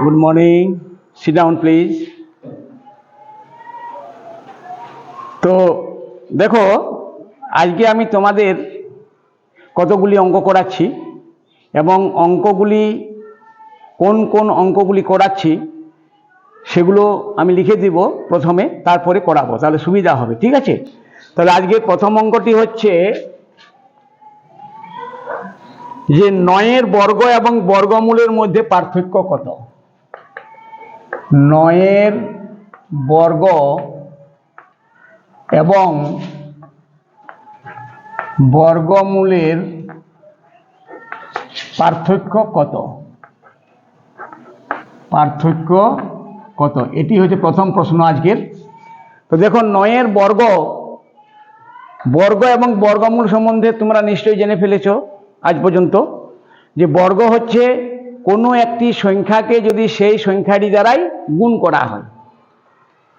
Good morning. Sit down, please. তো দেখো, আজকে আমি তোমাদের কতগুলি অঙ্ক করাচ্ছি এবং অঙ্কগুলি কোন কোন অঙ্কগুলি করাচ্ছি সেগুলো আমি লিখে দিব প্রথমে, তারপরে করাবো, তাহলে সুবিধা হবে। ঠিক আছে? তাহলে আজকে প্রথম অঙ্কটি হচ্ছে যে 9 বর্গ এবং বর্গমূলের মধ্যে পার্থক্য কত। 9 বর্গ এবং বর্গমূলের পার্থক্য কত, পার্থক্য কত, এটি হচ্ছে প্রথম প্রশ্ন আজকের। তো দেখো, 9 বর্গ এবং বর্গমূল সম্বন্ধে তোমরা নিশ্চয়ই জেনে ফেলেছো আজ পর্যন্ত, যে বর্গ হচ্ছে কোনো একটি সংখ্যাকে যদি সেই সংখ্যাটি দ্বারাই গুণ করা হয়।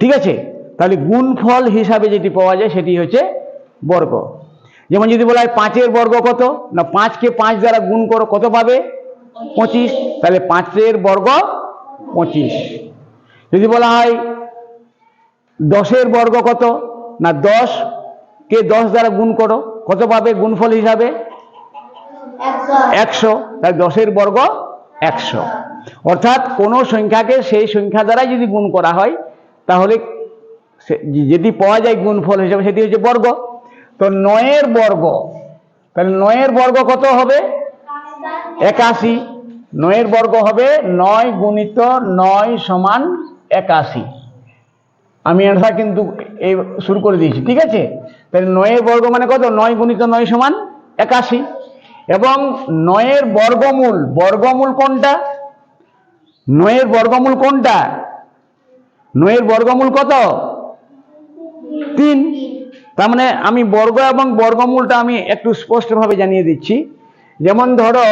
ঠিক আছে? তাহলে গুণফল হিসাবে যেটি পাওয়া যায় সেটি হচ্ছে বর্গ। যেমন যদি বলা হয় 5 বর্গ কত, না 5কে 5 দ্বারা গুণ করো, কত পাবে? 25। তাহলে 5 বর্গ 25। যদি বলা হয় 10 বর্গ কত, না 10কে 10 দ্বারা গুণ করো, কত পাবে গুণফল হিসাবে? 100। তাহলে 10 বর্গ 100। অর্থাৎ কোনো সংখ্যাকে সেই সংখ্যা দ্বারা যদি গুণ করা হয় তাহলে যেটি পাওয়া যায় গুণফল হিসাবে সেটি হচ্ছে বর্গ। তো 9 বর্গ, তাহলে 9 বর্গ কত হবে? 81। 9 বর্গ হবে 9 গুণিত 9 সমান 81। আমি অ্যান্সার কিন্তু এই শুরু করে দিয়েছি। ঠিক আছে? তাহলে 9 বর্গ মানে কত? 9 গুণিত 9 সমান 81। এবং 9 বর্গমূল, বর্গমূল কোনটা? 9 বর্গমূল কোনটা? 9 বর্গমূল কত? 3। তার মানে আমি বর্গ এবং বর্গমূলটা আমি একটু স্পষ্টভাবে জানিয়ে দিচ্ছি। যেমন ধরো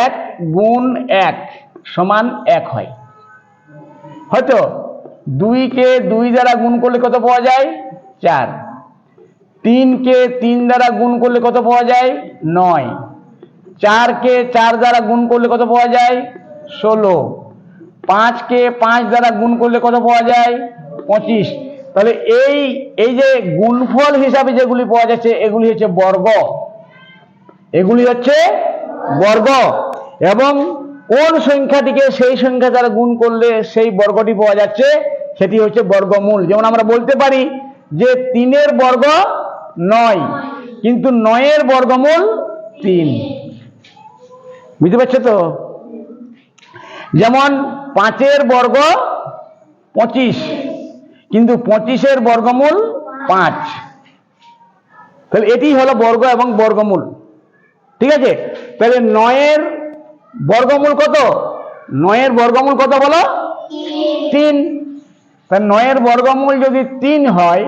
1 গুণ 1 সমান 1 হয়, হয়তো 2কে 2 দ্বারা গুণ করলে কত পাওয়া যায়? 4। 3কে 3 দ্বারা গুণ করলে কত পাওয়া যায়? 9। 4কে 4 দ্বারা গুণ করলে কত পাওয়া যায়? 16। 5কে 5 দ্বারা গুণ করলে কত পাওয়া যায়? 25। তাহলে এই যে গুণফল হিসাবে যেগুলি পাওয়া যাচ্ছে এগুলি হচ্ছে বর্গ, এগুলি হচ্ছে বর্গ। এবং কোন সংখ্যাটিকে সেই সংখ্যা দ্বারা গুণ করলে সেই বর্গটি পাওয়া যাচ্ছে সেটি হচ্ছে বর্গমূল। যেমন আমরা বলতে পারি যে 3 বর্গ 9, কিন্তু 9 বর্গমূল 3। বুঝতে পারছো তো? যেমন 5 বর্গ 25, কিন্তু 25 বর্গমূল 5। তাহলে এটি হলো বর্গ এবং বর্গমূল। ঠিক আছে? তাহলে 9 বর্গমূল কত? 9 বর্গমূল কত বলো? 3। তাহলে 9 বর্গমূল যদি 3 হয়,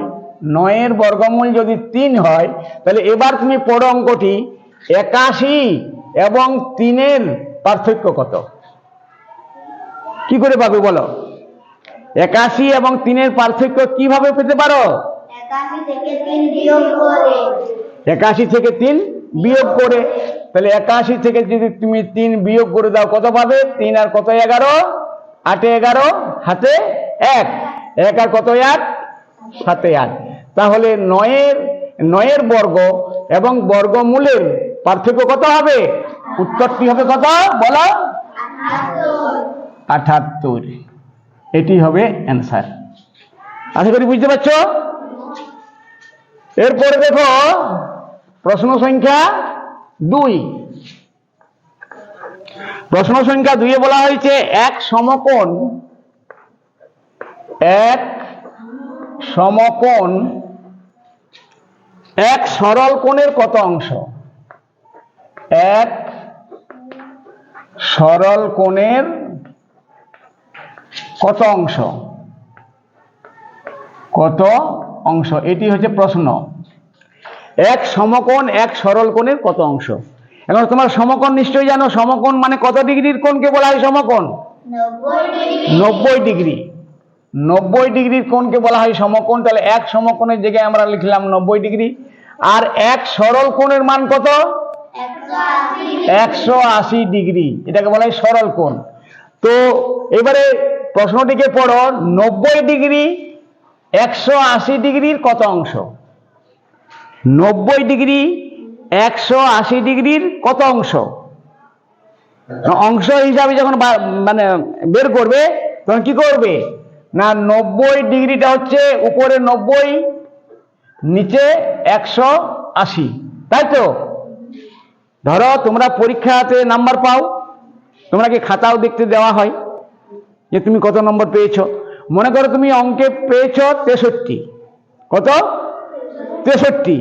9 বর্গমূল যদি 3 হয়, তাহলে এবার তুমি পড়ো অঙ্কটি, 81 এবং 3 পার্থক্য কত? কি করে পাবে বলো? 81 এবং 3 পার্থক্য কিভাবে পেতে পারো? 81 থেকে 3 বিয়োগ করে। 81 থেকে 3 বিয়োগ করে। তাহলে 81 থেকে যদি তুমি 3 বিয়োগ করে দাও কত পাবে? 3 আর কত 11, 8 11, হাতে 1, 1 আর কত 1, 7 8। তাহলে 9 বর্গ এবং বর্গমূলের পার্থক্য কত হবে? উত্তরটি হবে কত বলো? 78। এটি হবে অ্যান্সার। আশা করি বুঝতে পারছো। এরপরে দেখো প্রশ্ন সংখ্যা 2। প্রশ্ন সংখ্যা 2 বলা হয়েছে এক সমকোণ এক সরল কোণের কত অংশ? এক সরল কোণের কত অংশ? কত অংশ, এটি হচ্ছে প্রশ্ন। এক সমকোণ এক সরল কোণের কত অংশ? এখন তোমার সমকোণ নিশ্চয়ই জানো। সমকোণ মানে কত ডিগ্রির কোণকে বলা হয় সমকোণ? 90 ডিগ্রি। 90 ডিগ্রির কোণকে বলা হয় সমকোণ। তাহলে এক সমকোণের জায়গায় আমরা লিখলাম 90 ডিগ্রি। আর এক সরল কোণের মান কত? 180 ডিগ্রি। এটাকে বলা হয় সরল কোণ। তো এবারে প্রশ্নটিকে পড়ো, 90 ডিগ্রি 180 ডিগ্রির কত অংশ? 90 ডিগ্রি 180 ডিগ্রির কত অংশ? অংশ হিসাবে যখন মানে বের করবে তখন কি করবে না, 90 ডিগ্রিটা হচ্ছে উপরে 90, নিচে 180, তাই তো? ধরো তোমরা পরীক্ষাতে নাম্বার পাও, তোমরা কি খাতাও দেখতে দেওয়া হয় যে তুমি কত নম্বর পেয়েছো? মনে করো তুমি অঙ্কে পেয়েছো 63, কত? 63।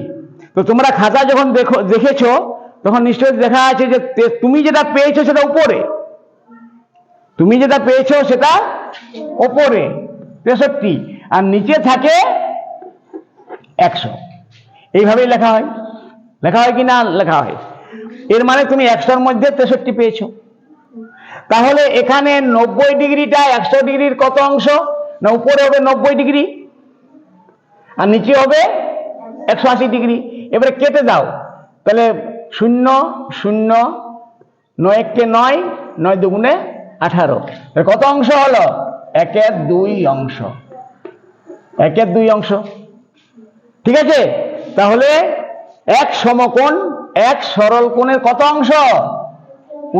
তো তোমরা খাতা যখন দেখেছো তখন নিশ্চয়ই দেখা আছে যে তুমি যেটা পেয়েছো সেটা উপরে, তুমি যেটা পেয়েছো সেটা উপরে 63, আর নিচে থাকে 100। এইভাবেই লেখা হয়, লেখা হয় কি না লেখা হয়? এর মানে তুমি 100-র মধ্যে 63 পেয়েছো। তাহলে এখানে 90 ডিগ্রিটা 100 ডিগ্রির কত অংশ? না উপরে হবে 90 ডিগ্রি আর নিচে হবে 180 ডিগ্রি। এবারে কেটে দাও, তাহলে 0 0, 9 1 9, 9 2 18, কত অংশ হলো? 1/2 অংশ, 1/2 অংশ। ঠিক আছে, তাহলে এক সমকোণ এক সরল কোণের কত অংশ?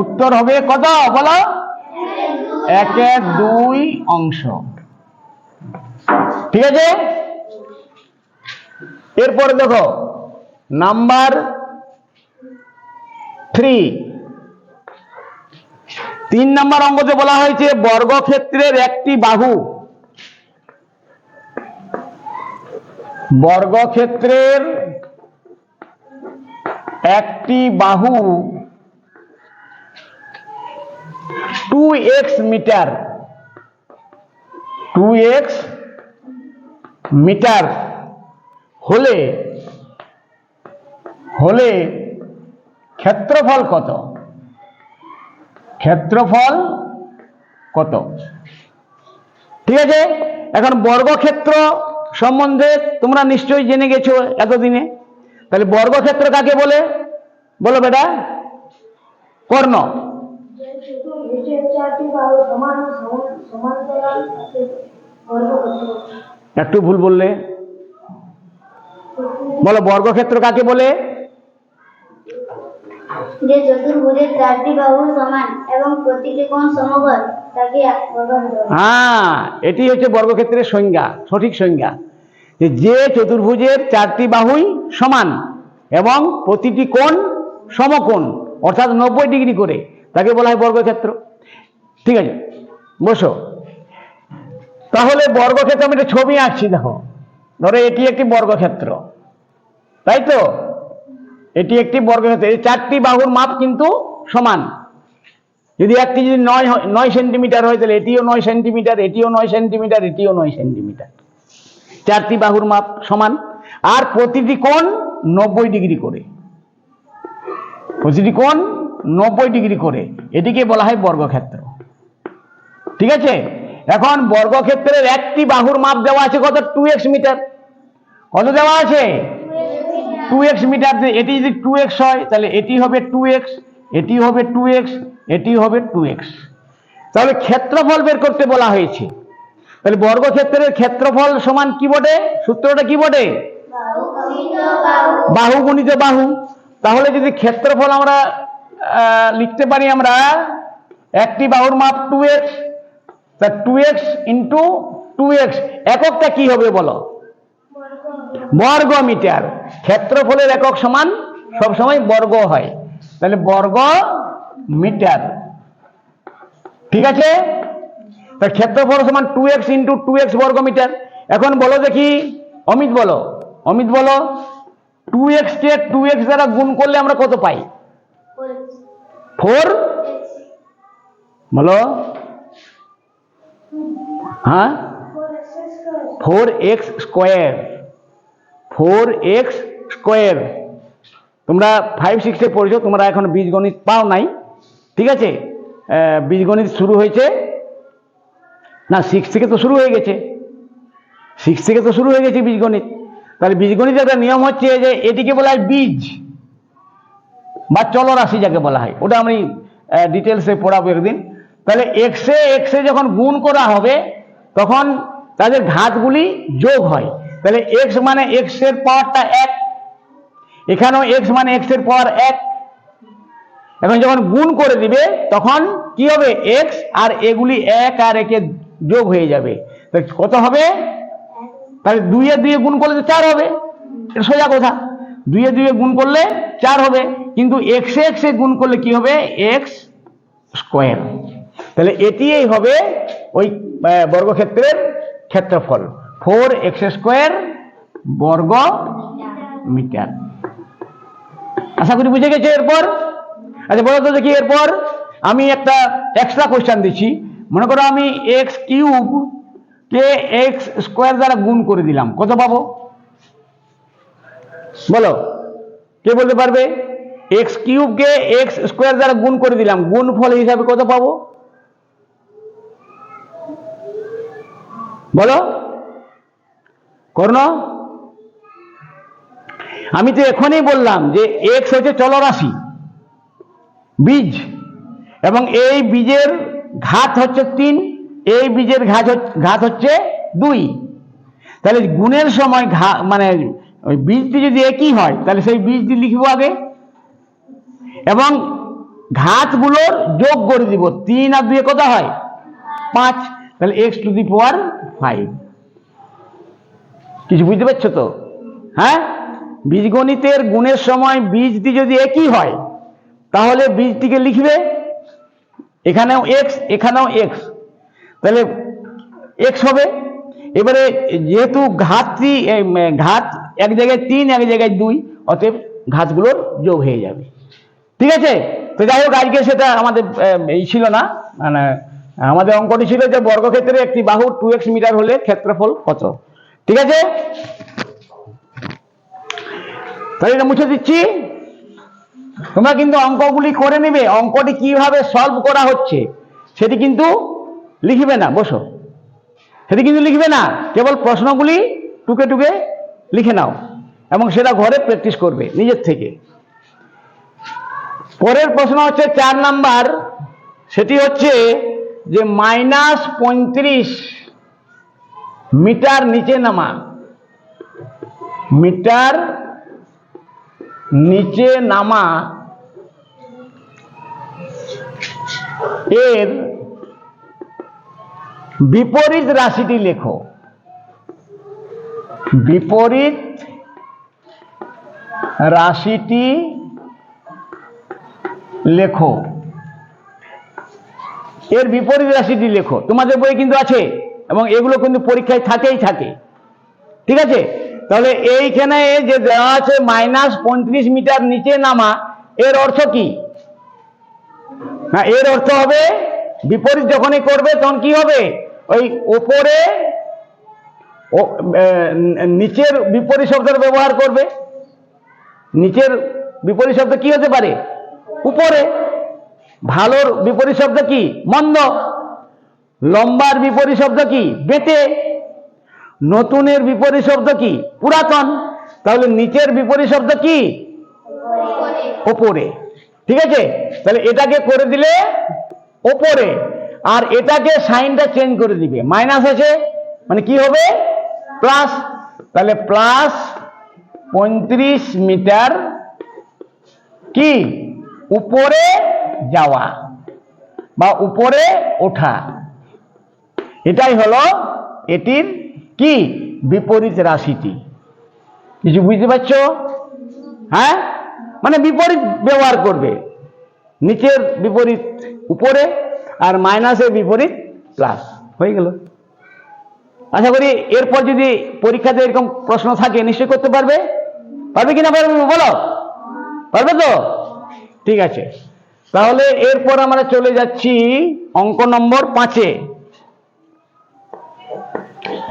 উত্তর হবে কত বলো? 1/2 অংশ। ঠিক আছে, এরপরে দেখো নাম্বার 3 নম্বর অঙ্কতে বলা হয়েছে বর্গক্ষেত্রের একটি বাহু, বর্গক্ষেত্রের একটি বাহু 2x মিটার, 2x মিটার হলে হলে ক্ষেত্রফল কত? ক্ষেত্রফল কত? ঠিক আছে, এখন বর্গক্ষেত্র সম্বন্ধে তোমরা নিশ্চয়ই জেনে গেছো এতদিনে। তাহলে বর্গক্ষেত্র কাকে বলে বলো বেটা? কর্ণ। একটু ভুল বললে, বলো বর্গক্ষেত্র কাকে বলে? যে চতুর্ভুজের 4টি বাহু সমান এবং প্রতিটি কোণ সমকোণ তাকে বর্গক্ষেত্র। হ্যাঁ, এটি হচ্ছে বর্গক্ষেত্রের সংজ্ঞা, সঠিক সংজ্ঞা। যে চতুর্ভুজের 4টি বাহুই সমান এবং প্রতিটি কোণ সমকোণ অর্থাৎ 90 ডিগ্রি করে, তাকে বলা হয় বর্গক্ষেত্র। ঠিক আছে, বসো। তাহলে বর্গক্ষেত্র আমি একটা ছবি আঁকছি, দেখো। ধরো এটি একটি বর্গক্ষেত্র, তাই তো? এটি একটি বর্গক্ষেত্র, এই 4টি বাহুর মাপ কিন্তু সমান। যদি একটি যদি 9 সেন্টিমিটার হয় তাহলে এটিও 9 সেন্টিমিটার, এটিও 9 সেন্টিমিটার, এটিও 9 সেন্টিমিটার। 4টি বাহুর মাপ সমান আর প্রতিটি কোণ 90 ডিগ্রি করে, প্রতিটি কোণ 90 ডিগ্রি করে, এটিকে বলা হয় বর্গক্ষেত্র। ঠিক আছে, এখন বর্গক্ষেত্রের একটি বাহুর মাপ দেওয়া আছে কত? 2x metre. কত দেওয়া আছে? 2x metre. এটি যদি 2x হয় তাহলে এটি হবে 2x, এটি হবে 2x, এটি হবে 2x। তাহলে ক্ষেত্রফল বের করতে বলা হয়েছে। তাহলে বর্গক্ষেত্রের ক্ষেত্রফল সমান কি বটে? সূত্রটা কি বটে? বাহু গুণিত বাহু। তাহলে যদি ক্ষেত্রফল আমরা লিখতে পারি, আমরা একটি বাহুর মাপ 2x, তা 2x ইন্টু 2x, এককটা কি হবে বলো? বর্গ মিটার। ক্ষেত্রফলের একক সমান সবসময় বর্গ হয়, তাহলে বর্গ মিটার। ঠিক আছে, তার ক্ষেত্রফল সমান 2x ইন্টু 2x বর্গ মিটার। এখন বলো দেখি, অমিত বলো, অমিত বলো 2x কে 2x দ্বারা গুণ করলে আমরা কত পাই? 4। বলো, হ্যাঁ, 4x স্কোয়ার, 4x স্কোয়ার। তোমরা 5-6 পড়েছো, তোমরা এখন বীজগণিত পাও নাই। ঠিক আছে, বীজগণিত শুরু হয়েছে না, 6 থেকে তো শুরু হয়ে গেছে, 6 থেকে তো শুরু হয়ে গেছে বীজগণিত। তাহলে বীজগণিতের একটা নিয়ম হচ্ছে যে এটিকে বলা হয় বীজ বা চলরাশি যাকে বলা হয়, ওটা আমি ডিটেলসে পড়াবো একদিন। তাহলে এক্সে যখন গুণ করা হবে তখন তাদের ঘাতগুলি যোগ হয়। তাহলে এক্স মানে এক্স এর পাওয়ারটা 1, এখানেও এক্স মানে এক্স এর পাওয়ার 1। এখন যখন গুণ করে দিবে তখন কি হবে, এক্স আর এগুলি 1 আর 1 যোগ হয়ে যাবে। কত হবে? তাহলে 2 এ 2 গুণ করলে তো 4 হবে, এটা সোজা কথা। 2 এ 2 গুণ করলে 4 হবে, কিন্তু এক্সে গুণ করলে কি হবে, এক্স স্কোয়ার। তাহলে এটিই হবে ওই বর্গক্ষেত্রের ক্ষেত্রফল, 4x² বর্গ মিটার। আশা করি বুঝে গেছে। এরপর আচ্ছা বলো তো দেখি, এরপর আমি একটা এক্সট্রা কোশ্চেন দিচ্ছি। মনে করো আমি x³ কে x² দ্বারা গুণ করে দিলাম, কত পাবো বলো, কে বলতে পারবে? x³ কে x² দ্বারা গুণ করে দিলাম, গুণফল হিসাবে কত পাবো বলো কর্ণ? আমি তো এখনই বললাম যে x হচ্ছে চলরাশি, বীজ, এবং এই বীজের ঘাত হচ্ছে 3, এই বীজের ঘাত হচ্ছে 2। তাহলে গুণের সময় মানে ওই বীজটি যদি একই হয় তাহলে সেই বীজটি লিখবো আগে, এবং ঘাতগুলোর যোগ করে দিব। 3 আর 2 কত হয়? 5। তাহলে x⁵। কিছু বুঝতে পারছো তো? হ্যাঁ, বীজগণিতের গুণের সময় বীজটি যদি একই হয় তাহলে বীজটিকে লিখবে, এখানেও x এখানেও x, তাহলে x হবে। এবারে যেহেতু ঘাতটি ঘাত এক জায়গায় 3 এক জায়গায় 2, অতএব ঘাতগুলোর যোগ হয়ে যাবে। ঠিক আছে? তো যাই হোক, আজকে সেটা আমাদের এই ছিল না, মানে আমাদের অঙ্কটি ছিল যে বর্গক্ষেত্রে একটি বাহু 2x মিটার হলে ক্ষেত্রফল কত। ঠিক আছে, তাহলে এটা মুছে দিচ্ছি। তোমরা কিন্তু অঙ্কগুলি করে নেবে, অঙ্কটি কিভাবে সলভ করা হচ্ছে সেটি কিন্তু লিখবে না, বসো, সেটি কিন্তু লিখবে না, কেবল প্রশ্নগুলি টুকে টুকে লিখে নাও এবং সেটা ঘরে প্র্যাকটিস করবে নিজের থেকে। পরের প্রশ্ন হচ্ছে 4 নাম্বার, সেটি হচ্ছে যে -35 মিটার নিচে নামা, মিটার নিচে নামা এর বিপরীত রাশিটি লেখো। বিপরীত রাশিটি লেখো, এর বিপরীত রাশিটি লেখো। তোমাদের বই কিন্তু আছে এবং এগুলো কিন্তু পরীক্ষায় থাকেই থাকে। ঠিক আছে, তাহলে এইখানে যে দেওয়া আছে -35 মিটার নিচে নামা, এর অর্থ কি? না, এর অর্থ হবে বিপরীত যখনই করবে তখন কি হবে, ওই উপরে নিচের বিপরীত শব্দের ব্যবহার করবে। নিচের বিপরীত শব্দ কি হতে পারে? উপরে। ভালোর বিপরীত শব্দ কি? মন্দ। লম্বার বিপরীত শব্দ কি? বেঁটে। নতুনের বিপরীত শব্দ কি? পুরাতন। তাহলে নিচের বিপরীত শব্দ কি? ওপরে। ঠিক আছে, তাহলে এটাকে করে দিলে ওপরে, আর এটাকে সাইনটা চেঞ্জ করে দিবে, মাইনাস আছে মানে কি হবে? প্লাস। তাহলে +35 মিটার কি উপরে যাওয়া বা উপরে ওঠা, এটাই হলো এটির কি বিপরীত রাশিটি। কিছু বুঝতে পারছো? হ্যাঁ, মানে বিপরীত ব্যবহার করবে, নিচের বিপরীত উপরে আর মাইনাসের বিপরীত প্লাস, হয়ে গেল। আশা করি এরপর যদি পরীক্ষাতে এরকম প্রশ্ন থাকে নিশ্চয়ই করতে পারবে। পারবে কিনা পারবে বলো? পারবে তো? ঠিক আছে, তাহলে এরপর আমরা চলে যাচ্ছি অঙ্ক নম্বর 5-এ।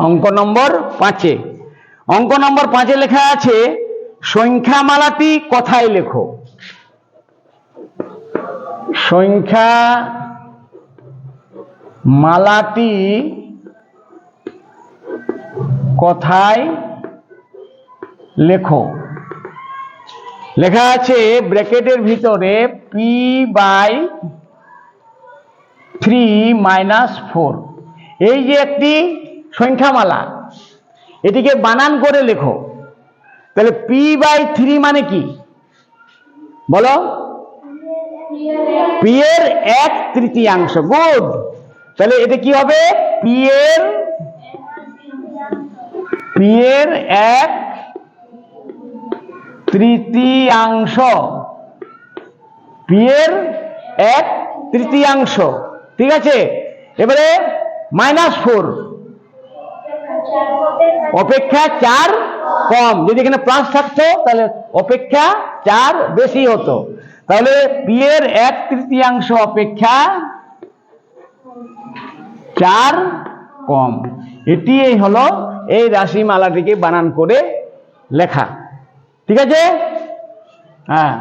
অঙ্ক নম্বর 5-এ, অঙ্ক নম্বর 5-এ লেখা আছে সংখ্যামালাটি কথায় লেখো। সংখ্যামালাটি কথায় লেখো। লেখা আছে ব্র্যাকেটের ভিতরে p/n 3 - 4। এই যে একটি সংখ্যামালা, এটিকে বানান করে লেখো। তাহলে p/3 মানে কি বলো? p এর 1/3। গুড। তাহলে এটা কি হবে? p এর 1/3। p এর 1/3। ঠিক আছে। এবারে -4 অপেক্ষা 4 কম। যদি এখানে প্লাস থাকতো তাহলে অপেক্ষা 4 বেশি হতো। তাহলে p এর 1/3 অপেক্ষা 4 কম। এটি হলো এই রাশিমালাটিকে বানান করে লেখা। ঠিক আছে। হ্যাঁ।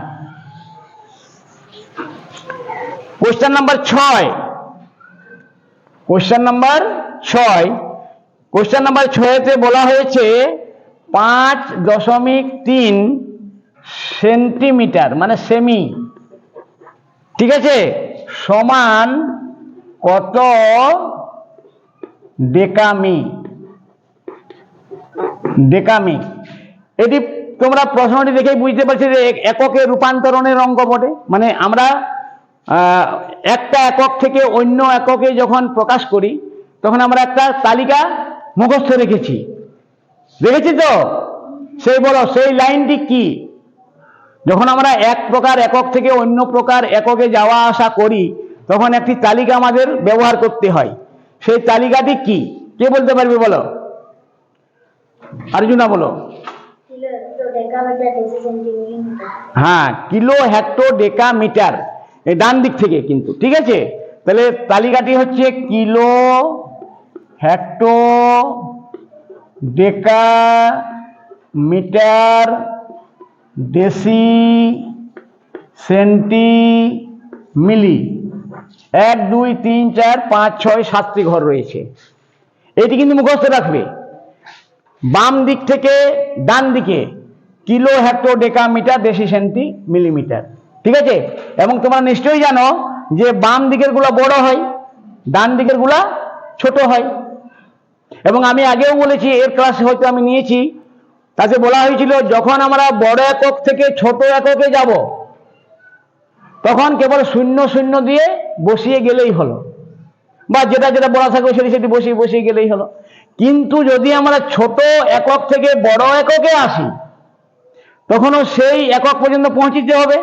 Question number 6। Question number 6। Question number 6-তে বলা হয়েছে 5.3 সেন্টিমিটার মানে সেমি, ঠিক আছে, সমান কত ডেকামি? ডেকামি। এটি তোমরা প্রশ্নটি দেখেই বুঝতে পারছো যে এককে রূপান্তরণের অঙ্ক বটে। মানে আমরা একটা একক থেকে অন্য এককে যখন প্রকাশ করি তখন আমরা একটা তালিকা মুখস্থ রেখেছি। দেখেছি তো? সেই বলো, সেই লাইনটি কি? যখন আমরা এক প্রকার একক থেকে অন্য প্রকার এককে যাওয়া আসা করি তখন একটি তালিকা আমাদের ব্যবহার করতে হয়। সেই তালিকাটি কি? কে বলতে পারবে বলো? আর্জুনা বলো। হ্যাঁ, কিলো হেক্টো ডেকা মিটার। এই ডান দিক থেকে কিন্তু, ঠিক আছে। তাহলে তালিকাটি হচ্ছে kilo hecto deca metre deci centi milli. 1 2 3 4 5 6 7টি ঘর রয়েছে। এটি কিন্তু মুখস্থ রাখবে। বাম দিক থেকে ডান দিকে kilo hecto deca metre deci centi millimetre, ঠিক আছে। এবং তোমরা নিশ্চয়ই জানো যে বাম দিকের গুলা বড় হয়, ডান দিকের গুলা ছোট হয়। এবং আমি আগেও বলেছি, এর ক্লাস হয়তো আমি নিয়েছি, তাতে বলা হয়েছিল যখন আমরা বড় একক থেকে ছোট এককে যাব তখন কেবল 0 0 দিয়ে বসিয়ে গেলেই হলো, বা যেটা যেটা বলা থাকবে সেটি বসিয়ে গেলেই হলো। কিন্তু যদি আমরা ছোট একক থেকে বড় এককে আসি তখনও সেই একক পর্যন্ত পৌঁছিতে হবে।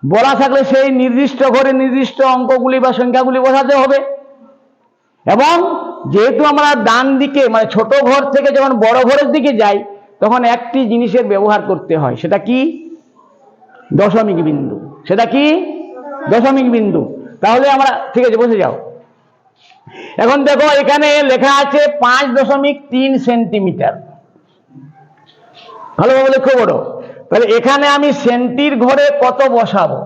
বলা থাকলে সেই নির্দিষ্ট ঘরে নির্দিষ্ট অঙ্কগুলি বা সংখ্যাগুলি বসাতে হবে। এবং যেহেতু আমরা ডান দিকে মানে ছোট ঘর থেকে যখন বড় ঘরের দিকে যাই তখন একটি জিনিসের ব্যবহার করতে হয়, সেটা কি? দশমিক বিন্দু। সেটা কি? দশমিক বিন্দু। তাহলে আমরা, ঠিক আছে, বসে যাও। এখন দেখো এখানে লেখা আছে 5.3 সেন্টিমিটার। ভালোভাবে লক্ষ্য করো। তাহলে এখানে আমি সেন্টির ঘরে কত বসাবো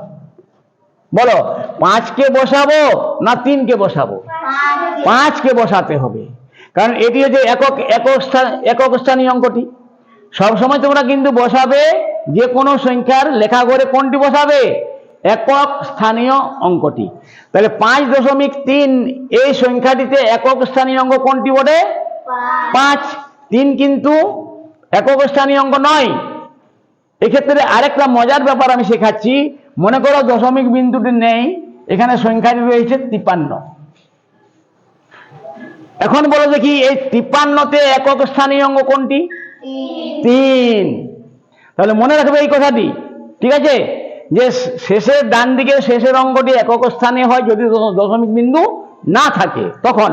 বলো? 5কে বসাবো না 3কে বসাবো? 5কে বসাতে হবে, কারণ এটি হচ্ছে একক স্থানীয় অঙ্কটি। সবসময় তোমরা কিন্তু বসাবে যে কোনো সংখ্যার লেখা ঘরে কোনটি বসাবে? একক স্থানীয় অঙ্কটি। তাহলে 5.3 এই সংখ্যাটিতে একক স্থানীয় অঙ্ক কোনটি বটে? 5। 3 কিন্তু একক স্থানীয় অঙ্ক নয়। এক্ষেত্রে আরেকটা মজার ব্যাপার আমি শেখাচ্ছি। মনে করো দশমিক বিন্দুটি নেই, এখানে সংখ্যাটি রয়েছে 53। এখন বলো দেখি এই 53তে একক স্থানীয় অঙ্ক কোনটি? 3। তাহলে মনে রাখবে এই কথাটি, ঠিক আছে, যে শেষের ডান দিকের শেষের অঙ্কটি একক স্থানে হয় যদি দশমিক বিন্দু না থাকে তখন।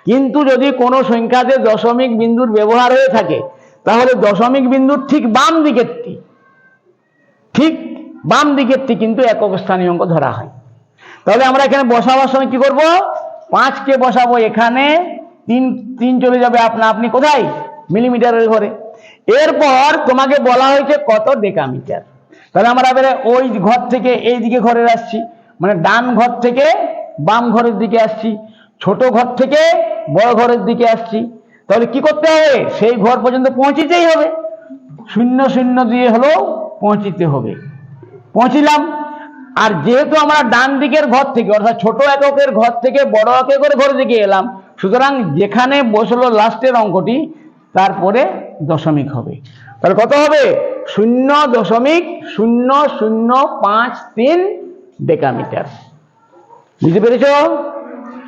কিন্তু যদি কোনো সংখ্যাতে দশমিক বিন্দুর ব্যবহার হয়ে থাকে তাহলে দশমিক বিন্দুর ঠিক বাম দিকেরটি কিন্তু একক স্থানীয় অঙ্ক ধরা হয়। তাহলে আমরা এখানে বসাবার সময় কি করব? 5কে বসাবো এখানে, 3 চলে যাবে আপনি কোথায়? মিলিমিটারের ঘরে। এরপর তোমাকে বলা হয়েছে কত ডেকামিটার। তাহলে আমরা এবারে ওই ঘর থেকে এই দিকে ঘরে আসছি, মানে ডান ঘর থেকে বাম ঘরের দিকে আসছি, ছোট ঘর থেকে বড় ঘরের দিকে আসছি। তাহলে কি করতে হবে? সেই ঘর পর্যন্ত পৌঁছিতেই হবে, 0 0 দিয়ে হলেও পৌঁছিতে হবে। পৌঁছিলাম। আর যেহেতু আমরা ডান দিকের ঘর থেকে অর্থাৎ ছোট এককের ঘর থেকে বড় এককের ঘরের দিকে এলাম, সুতরাং যেখানে বসলো লাস্টের অঙ্কটি তারপরে দশমিক হবে। তাহলে কত হবে? 0.0053 ডেকামিটার। বুঝতে পেরেছ?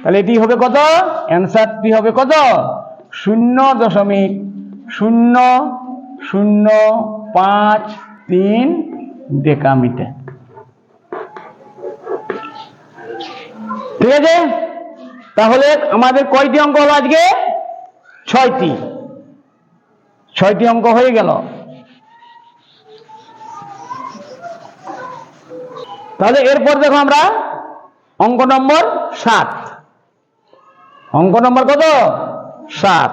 তাহলে এটি হবে কত? অ্যান্সারটি হবে কত? 0.0053 ডেকামিটার। ঠিক আছে? তাহলে আমাদের কয়টি অঙ্ক হলো আজকে? 6টি অঙ্ক হয়ে গেল। তাহলে এরপর দেখো আমরা অঙ্ক নম্বর 7। অঙ্ক নম্বর কত? 7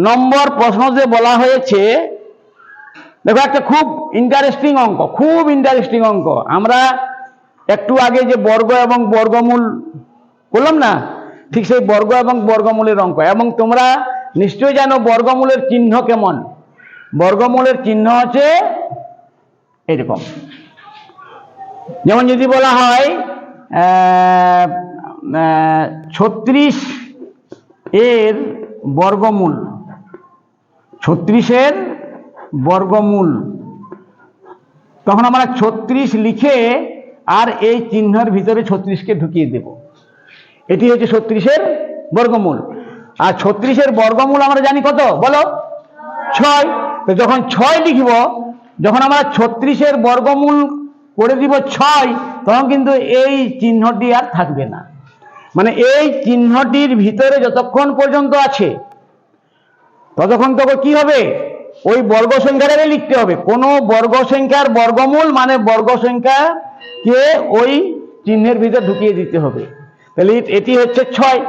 নম্বর প্রশ্ন যে বলা হয়েছে, দেখো একটা খুব ইন্টারেস্টিং অঙ্ক। আমরা একটু আগে যে বর্গ এবং বর্গমূল বললাম না, ঠিক সেই বর্গ এবং বর্গমূলের অঙ্ক। এবং তোমরা নিশ্চয়ই জানো বর্গমূলের চিহ্ন কেমন। বর্গমূলের চিহ্ন হচ্ছে এরকম। যেমন যদি বলা হয় 36 এর বর্গমূল, 36 এর বর্গমূল, তখন আমরা 36 লিখে আর এই চিহ্নের ভিতরে 36কে ঢুকিয়ে দেব। এটি হচ্ছে 36 এর বর্গমূল। আর 36 এর বর্গমূল আমরা জানি কত? বলো, 6। তো যখন 6 লিখব, যখন আমরা 36 এর বর্গমূল করে দিব 6, তখন কিন্তু এই চিহ্নটি আর থাকবে না। মানে এই চিহ্নটির ভিতরে যতক্ষণ পর্যন্ত আছে ততক্ষণ তো কি হবে? ওই বর্গ সংখ্যাটাকে লিখতে হবে। কোন বর্গ সংখ্যার বর্গমূল মানে বর্গ সংখ্যাকে ওই চিহ্নের ভিতরে ঢুকিয়ে দিতে হবে। তাহলে এটি হচ্ছে 6।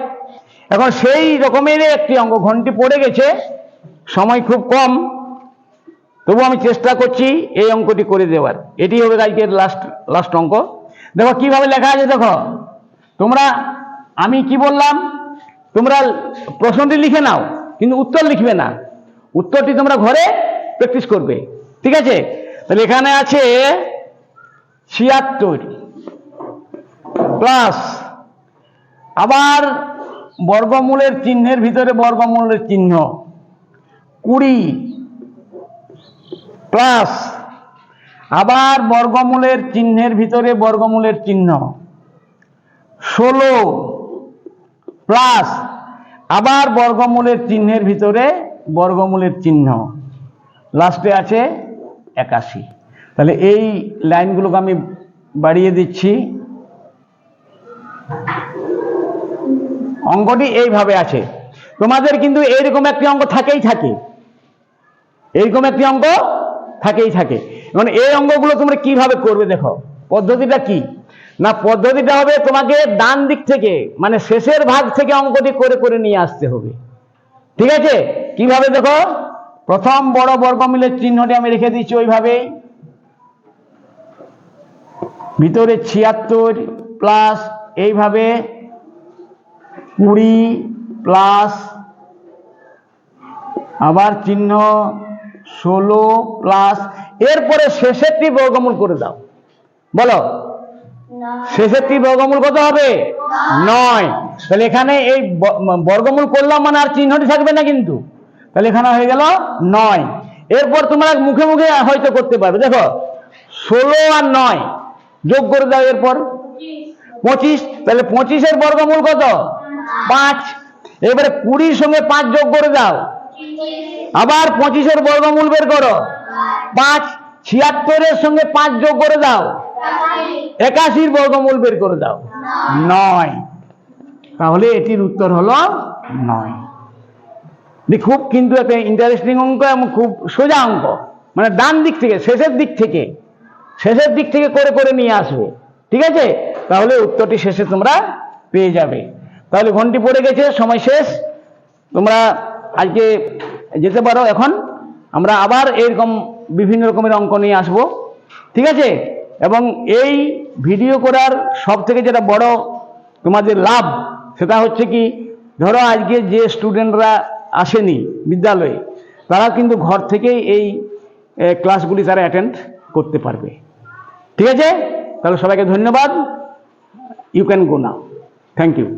এখন সেই রকমের একটি অঙ্ক, ঘন্টি পড়ে গেছে, সময় খুব কম, তবু আমি চেষ্টা করছি এই অঙ্কটি করে দেওয়ার। এটি হবে আজকের লাস্ট অঙ্ক। দেখো কিভাবে লেখা আছে। দেখো তোমরা, আমি কি বললাম, তোমরা প্রশ্নটি লিখে নাও কিন্তু উত্তর লিখবে না। উত্তরটি তোমরা ঘরে প্র্যাকটিস করবে। ঠিক আছে? তাহলে এখানে আছে 76 প্লাস, আবার বর্গমূলের চিহ্নের ভিতরে বর্গমূলের চিহ্ন 20 প্লাস, আবার বর্গমূলের চিহ্নের ভিতরে বর্গমূলের চিহ্ন 16 প্লাস, আবার বর্গমূলের চিহ্নের ভিতরে বর্গমূলের চিহ্ন, লাস্টে আছে 81। তাহলে এই লাইনগুলোকে আমি বাড়িয়ে দিচ্ছি। অঙ্কটি এইভাবে আছে। তোমাদের কিন্তু এইরকম একটি অঙ্ক থাকেই থাকে, এইরকম একটি অঙ্ক থাকেই থাকে। মানে এই অঙ্কগুলো তোমরা কিভাবে করবে, দেখো পদ্ধতিটা কি না, পদ্ধতিটা হবে তোমাকে ডান দিক থেকে মানে শেষের ভাগ থেকে অঙ্কটি করে করে নিয়ে আসতে হবে। ঠিক আছে? কিভাবে দেখো, প্রথম বড় বর্গমূলের চিহ্নটি আমি রেখে দিচ্ছি ওইভাবেই, ভিতরে 76 প্লাস, এইভাবে 20 প্লাস, আবার চিহ্ন 16 প্লাস, এরপরে শেষেরটি বর্গমূল করে দাও। বলো, শেষেরটি বর্গমূল কত হবে? 9। তাহলে এখানে এই বর্গমূল করলাম মানে আর চিহ্নটি থাকবে না কিন্তু। তাহলে এখানে হয়ে গেল 9। এরপর তোমরা মুখে মুখে হয়তো করতে পারবে। দেখো 16 আর 9 যোগ করে দাও, এরপর 25। তাহলে 25 এর বর্গমূল কত? 5। এবারে 20 সঙ্গে 5 যোগ করে দাও, আবার 25 এর বর্গমূল বের করো 5। 76 এর সঙ্গে 5 যোগ করে দাও, 81 এর বর্গমূল বের করে দাও 9। তাহলে এটির উত্তর হলো 9। খুব কিন্তু একটা ইন্টারেস্টিং অঙ্ক এবং খুব সোজা অঙ্ক। মানে ডান দিক থেকে শেষের দিক থেকে করে করে নিয়ে আসবে। ঠিক আছে? তাহলে উত্তরটি শেষে তোমরা পেয়ে যাবে। তাহলে ঘন্টি পড়ে গেছে, সময় শেষ, তোমরা আজকে যেতে পারো। এখন আমরা আবার এরকম বিভিন্ন রকমের অঙ্ক নিয়ে আসব। ঠিক আছে? এবং এই ভিডিও করার সব থেকে যেটা বড় তোমাদের লাভ, সেটা হচ্ছে কি, ধরো আজকে যে স্টুডেন্টরা আসেনি বিদ্যালয়ে, তারা কিন্তু ঘর থেকেই এই ক্লাসগুলি তারা অ্যাটেন্ড করতে পারবে। ঠিক আছে, তাহলে সবাইকে ধন্যবাদ। You can go now. Thank you.